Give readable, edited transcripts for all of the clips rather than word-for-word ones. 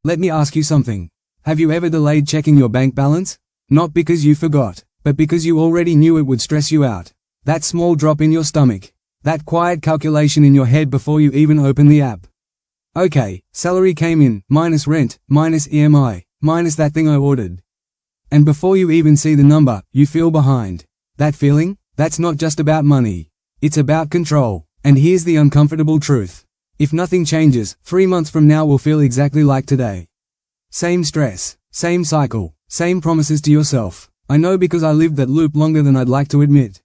Let me ask you something. Have you ever delayed checking your bank balance? Not because you forgot, but because you already knew it would stress you out. That small drop in your stomach. That quiet calculation in your head before you even open the app. Okay, salary came in, minus rent, minus EMI, minus that thing I ordered. And before you even see the number, you feel behind. That feeling? That's not just about money. It's about control. And here's the uncomfortable truth. If nothing changes, 3 months from now will feel exactly like today. Same stress, same cycle, same promises to yourself. I know because I lived that loop longer than I'd like to admit.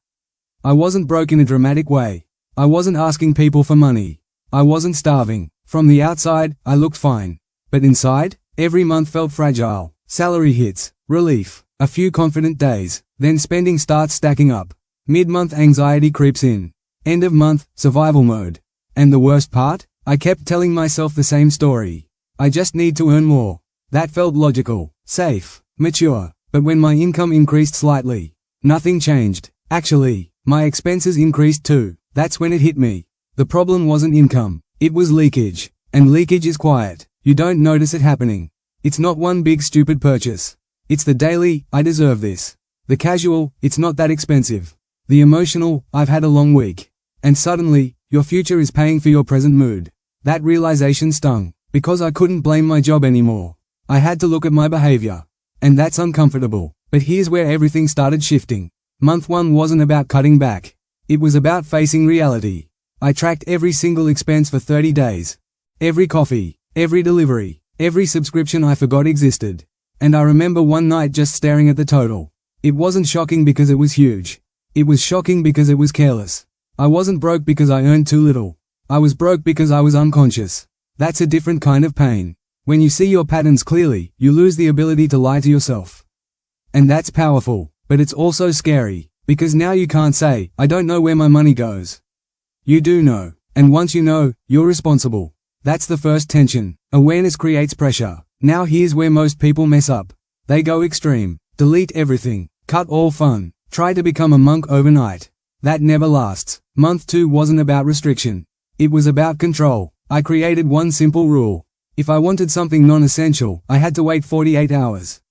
I wasn't broke in a dramatic way. I wasn't asking people for money. I wasn't starving. From the outside, I looked fine. But inside, every month felt fragile. Salary hits, relief, a few confident days, then spending starts stacking up. Mid-month anxiety creeps in. End of month, survival mode. And the worst part? I kept telling myself the same story. I just need to earn more. That felt logical, safe, mature. But when my income increased slightly, nothing changed. Actually, my expenses increased too. That's when it hit me. The problem wasn't income. It was leakage. And leakage is quiet. You don't notice it happening. It's not one big stupid purchase. It's the daily, I deserve this. The casual, it's not that expensive. The emotional, I've had a long week. And suddenly, your future is paying for your present mood. That realization stung, because I couldn't blame my job anymore. I had to look at my behavior. And that's uncomfortable. But here's where everything started shifting. Month 1 wasn't about cutting back. It was about facing reality. I tracked every single expense for 30 days. Every coffee, every delivery, every subscription I forgot existed. And I remember one night just staring at the total. It wasn't shocking because it was huge. It was shocking because it was careless. I wasn't broke because I earned too little. I was broke because I was unconscious. That's a different kind of pain. When you see your patterns clearly, you lose the ability to lie to yourself. And that's powerful, but it's also scary, because now you can't say, I don't know where my money goes. You do know, and once you know, you're responsible. That's the first tension. Awareness creates pressure. Now here's where most people mess up. They go extreme. Delete everything. Cut all fun. Try to become a monk overnight. That never lasts. Month 2 wasn't about restriction. It was about control. I created one simple rule. If I wanted something non-essential, I had to wait 48 hours.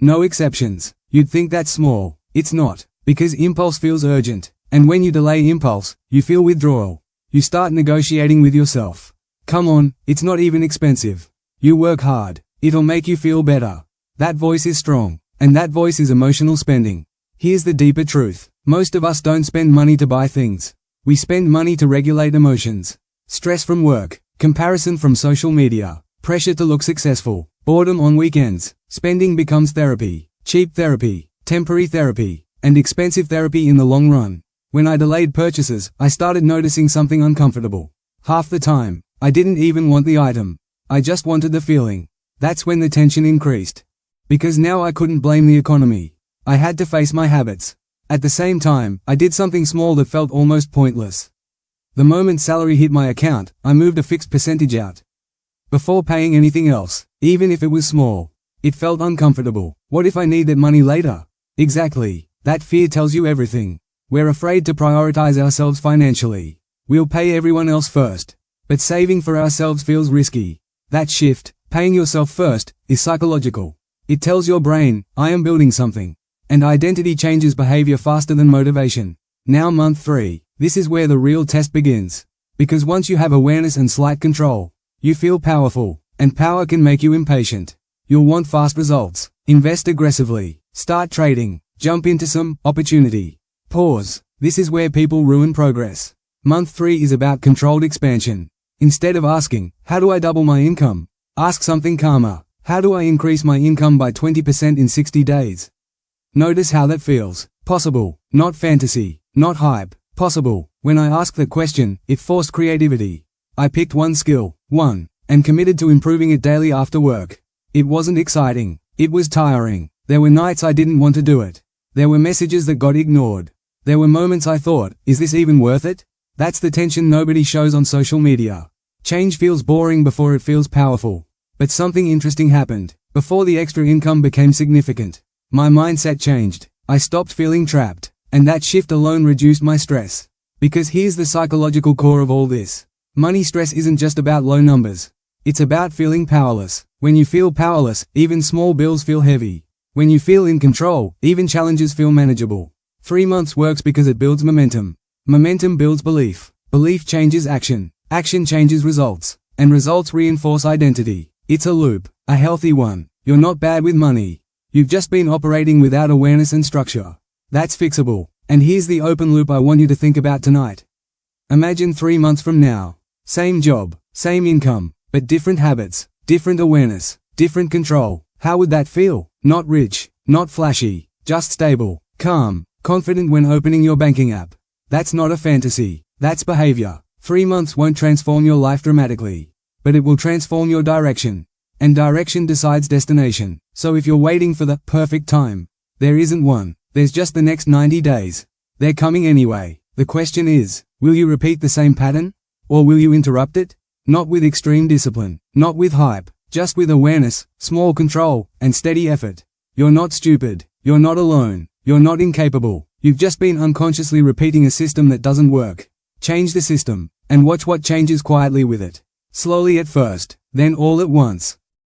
No exceptions. You'd think that's small. It's not. Because impulse feels urgent. And when you delay impulse, you feel withdrawal. You start negotiating with yourself. Come on, it's not even expensive. You work hard. It'll make you feel better. That voice is strong. And that voice is emotional spending. Here's the deeper truth. Most of us don't spend money to buy things. We spend money to regulate emotions. Stress from work, comparison from social media, pressure to look successful, boredom on weekends. Spending becomes therapy, cheap therapy, temporary therapy, and expensive therapy in the long run. When I delayed purchases, I started noticing something uncomfortable. Half the time, I didn't even want the item. I just wanted the feeling. That's when the tension increased. Because now I couldn't blame the economy. I had to face my habits. At the same time, I did something small that felt almost pointless. The moment salary hit my account, I moved a fixed percentage out. Before paying anything else, even if it was small. It felt uncomfortable. What if I need that money later? Exactly. That fear tells you everything. We're afraid to prioritize ourselves financially. We'll pay everyone else first. But saving for ourselves feels risky. That shift, paying yourself first, is psychological. It tells your brain, I am building something. And identity changes behavior faster than motivation. Now month 3, this is where the real test begins. Because once you have awareness and slight control, you feel powerful, and power can make you impatient. You'll want fast results. Invest aggressively. Start trading. Jump into some opportunity. Pause. This is where people ruin progress. Month 3 is about controlled expansion. Instead of asking, how do I double my income? Ask something calmer. How do I increase my income by 20% in 60 days? Notice how that feels. Possible. Not fantasy. Not hype. Possible. When I asked the question, it forced creativity. I picked one skill, and committed to improving it daily after work. It wasn't exciting. It was tiring. There were nights I didn't want to do it. There were messages that got ignored. There were moments I thought, is this even worth it? That's the tension nobody shows on social media. Change feels boring before it feels powerful. But something interesting happened. Before the extra income became significant, my mindset changed. I stopped feeling trapped. And that shift alone reduced my stress. Because here's the psychological core of all this. Money stress isn't just about low numbers. It's about feeling powerless. When you feel powerless, even small bills feel heavy. When you feel in control, even challenges feel manageable. 3 months works because it builds momentum. Momentum builds belief. Belief changes action. Action changes results. And results reinforce identity. It's a loop, a healthy one. You're not bad with money. You've just been operating without awareness and structure. That's fixable. And here's the open loop I want you to think about tonight. Imagine 3 months from now. Same job, same income, but different habits, different awareness, different control. How would that feel? Not rich, not flashy, just stable, calm, confident when opening your banking app. That's not a fantasy. That's behavior. 3 months won't transform your life dramatically, but it will transform your direction. And direction decides destination. So if you're waiting for the perfect time, there isn't one. There's just the next 90 days. They're coming anyway. The question is, will you repeat the same pattern? Or will you interrupt it? Not with extreme discipline, not with hype, just with awareness, small control, and steady effort. You're not stupid. You're not alone. You're not incapable. You've just been unconsciously repeating a system that doesn't work. Change the system, and watch what changes quietly with it. Slowly at first, then all at once.